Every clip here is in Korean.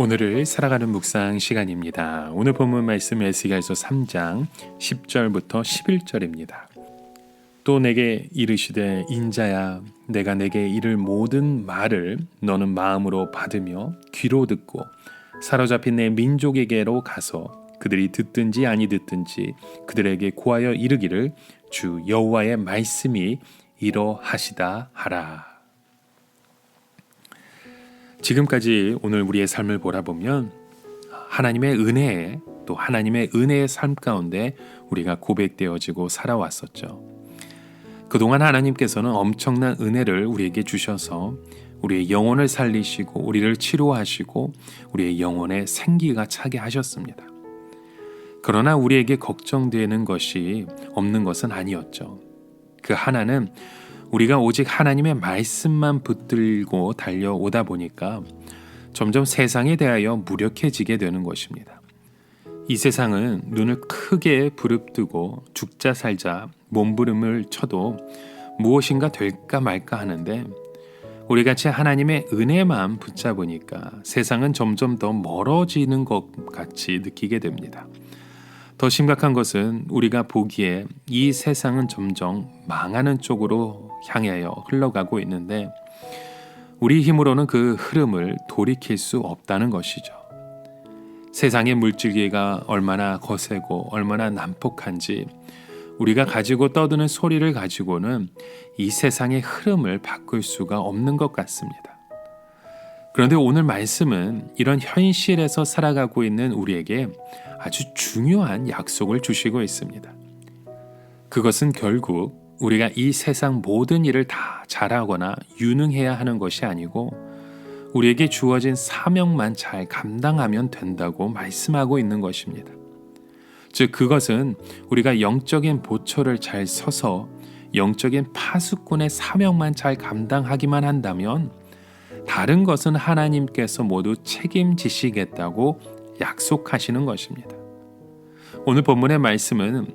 오늘을 살아가는 묵상 시간입니다. 오늘 본문 말씀 에스겔서 3장 10절부터 11절입니다. 또 내게 이르시되 인자야 내가 내게 이를 모든 말을 너는 마음으로 받으며 귀로 듣고 사로잡힌 내 민족에게로 가서 그들이 듣든지 아니 듣든지 그들에게 고하여 이르기를 주 여호와의 말씀이 이러하시다 하라. 지금까지 오늘 우리의 삶을 보라보면 하나님의 은혜에 또 하나님의 은혜의 삶 가운데 우리가 고백되어지고 살아왔었죠. 그동안 하나님께서는 엄청난 은혜를 우리에게 주셔서 우리의 영혼을 살리시고 우리를 치료하시고 우리의 영혼에 생기가 차게 하셨습니다. 그러나 우리에게 걱정되는 것이 없는 것은 아니었죠. 그 하나는 우리가 오직 하나님의 말씀만 붙들고 달려오다 보니까 점점 세상에 대하여 무력해지게 되는 것입니다. 이 세상은 눈을 크게 부릅뜨고 죽자 살자 몸부림을 쳐도 무엇인가 될까 말까 하는데 우리같이 하나님의 은혜만 붙잡으니까 세상은 점점 더 멀어지는 것 같이 느끼게 됩니다. 더 심각한 것은 우리가 보기에 이 세상은 점점 망하는 쪽으로 향하여 흘러가고 있는데 우리 힘으로는 그 흐름을 돌이킬 수 없다는 것이죠. 세상의 물질기가 얼마나 거세고 얼마나 난폭한지 우리가 가지고 떠드는 소리를 가지고는 이 세상의 흐름을 바꿀 수가 없는 것 같습니다. 그런데 오늘 말씀은 이런 현실에서 살아가고 있는 우리에게 아주 중요한 약속을 주시고 있습니다. 그것은 결국 우리가 이 세상 모든 일을 다 잘하거나 유능해야 하는 것이 아니고 우리에게 주어진 사명만 잘 감당하면 된다고 말씀하고 있는 것입니다. 즉 그것은 우리가 영적인 보초를 잘 서서 영적인 파수꾼의 사명만 잘 감당하기만 한다면 다른 것은 하나님께서 모두 책임지시겠다고 약속하시는 것입니다. 오늘 본문의 말씀은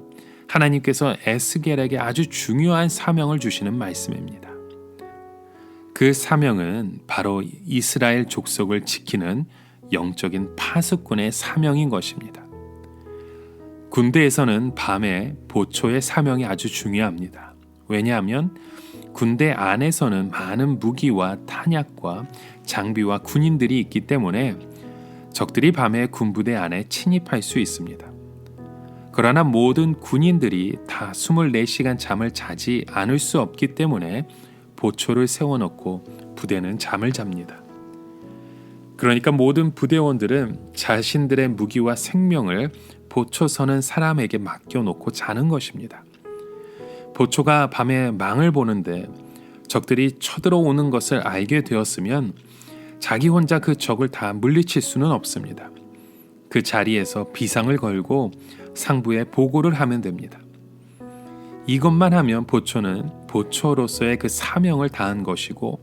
하나님께서 에스겔에게 아주 중요한 사명을 주시는 말씀입니다. 그 사명은 바로 이스라엘 족속을 지키는 영적인 파수꾼의 사명인 것입니다. 군대에서는 밤에 보초의 사명이 아주 중요합니다. 왜냐하면 군대 안에서는 많은 무기와 탄약과 장비와 군인들이 있기 때문에 적들이 밤에 군부대 안에 침입할 수 있습니다. 그러나 모든 군인들이 다 24시간 잠을 자지 않을 수 없기 때문에 보초를 세워놓고 부대는 잠을 잡니다. 그러니까 모든 부대원들은 자신들의 무기와 생명을 보초 서는 사람에게 맡겨놓고 자는 것입니다. 보초가 밤에 망을 보는데 적들이 쳐들어오는 것을 알게 되었으면 자기 혼자 그 적을 다 물리칠 수는 없습니다. 그 자리에서 비상을 걸고 상부에 보고를 하면 됩니다. 이것만 하면 보초는 보초로서의 그 사명을 다한 것이고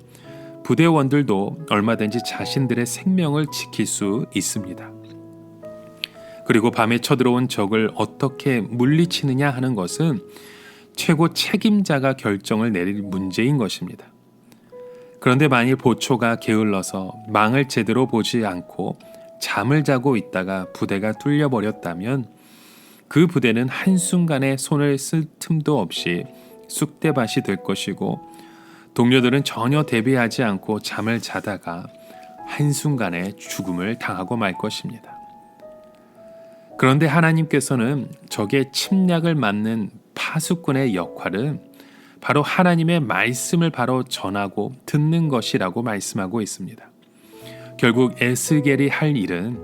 부대원들도 얼마든지 자신들의 생명을 지킬 수 있습니다. 그리고 밤에 쳐들어온 적을 어떻게 물리치느냐 하는 것은 최고 책임자가 결정을 내릴 문제인 것입니다. 그런데 만일 보초가 게을러서 망을 제대로 보지 않고 잠을 자고 있다가 부대가 뚫려버렸다면 그 부대는 한순간에 손을 쓸 틈도 없이 쑥대밭이 될 것이고 동료들은 전혀 대비하지 않고 잠을 자다가 한순간에 죽음을 당하고 말 것입니다. 그런데 하나님께서는 적의 침략을 막는 파수꾼의 역할은 바로 하나님의 말씀을 바로 전하고 듣는 것이라고 말씀하고 있습니다. 결국 에스겔이 할 일은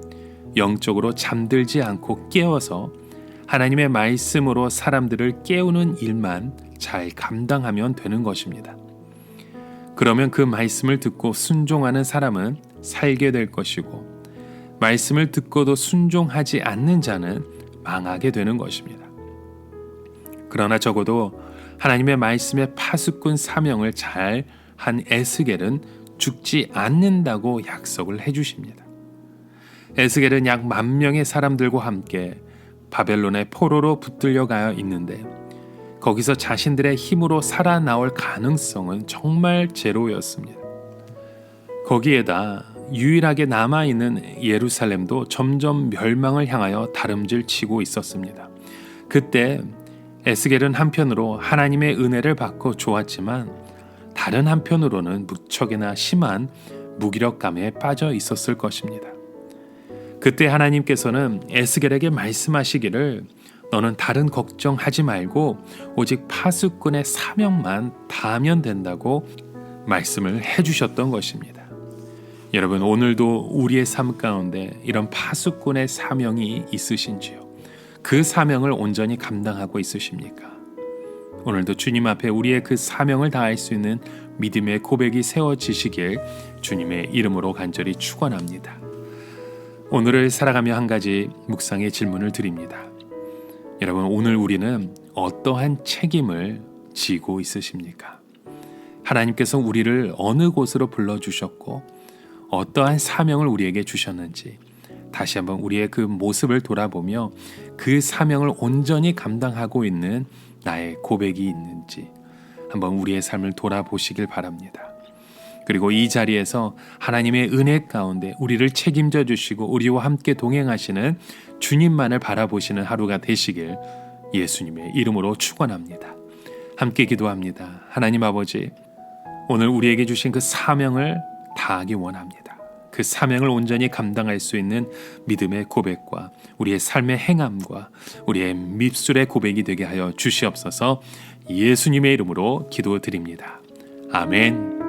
영적으로 잠들지 않고 깨어서 하나님의 말씀으로 사람들을 깨우는 일만 잘 감당하면 되는 것입니다. 그러면 그 말씀을 듣고 순종하는 사람은 살게 될 것이고 말씀을 듣고도 순종하지 않는 자는 망하게 되는 것입니다. 그러나 적어도 하나님의 말씀의 파수꾼 사명을 잘 한 에스겔은 죽지 않는다고 약속을 해주십니다. 에스겔은 약 10,000명의 사람들과 함께 바벨론의 포로로 붙들려 가야 있는데 거기서 자신들의 힘으로 살아나올 가능성은 정말 제로였습니다. 거기에다 유일하게 남아있는 예루살렘도 점점 멸망을 향하여 다름질치고 있었습니다. 그때 에스겔은 한편으로 하나님의 은혜를 받고 좋았지만 다른 한편으로는 무척이나 심한 무기력감에 빠져 있었을 것입니다. 그때 하나님께서는 에스겔에게 말씀하시기를 너는 다른 걱정하지 말고 오직 파수꾼의 사명만 다하면 된다고 말씀을 해주셨던 것입니다. 여러분, 오늘도 우리의 삶 가운데 이런 파수꾼의 사명이 있으신지요? 그 사명을 온전히 감당하고 있으십니까? 오늘도 주님 앞에 우리의 그 사명을 다할 수 있는 믿음의 고백이 세워지시길 주님의 이름으로 간절히 축원합니다. 오늘을 살아가며 한 가지 묵상의 질문을 드립니다. 여러분, 오늘 우리는 어떠한 책임을 지고 있으십니까? 하나님께서 우리를 어느 곳으로 불러주셨고 어떠한 사명을 우리에게 주셨는지 다시 한번 우리의 그 모습을 돌아보며 그 사명을 온전히 감당하고 있는 나의 고백이 있는지 한번 우리의 삶을 돌아보시길 바랍니다. 그리고 이 자리에서 하나님의 은혜 가운데 우리를 책임져 주시고 우리와 함께 동행하시는 주님만을 바라보시는 하루가 되시길 예수님의 이름으로 축원합니다. 함께 기도합니다. 하나님 아버지, 오늘 우리에게 주신 그 사명을 다하기 원합니다. 그 사명을 온전히 감당할 수 있는 믿음의 고백과 우리의 삶의 행함과 우리의 밉술의 고백이 되게 하여 주시옵소서. 예수님의 이름으로 기도드립니다. 아멘.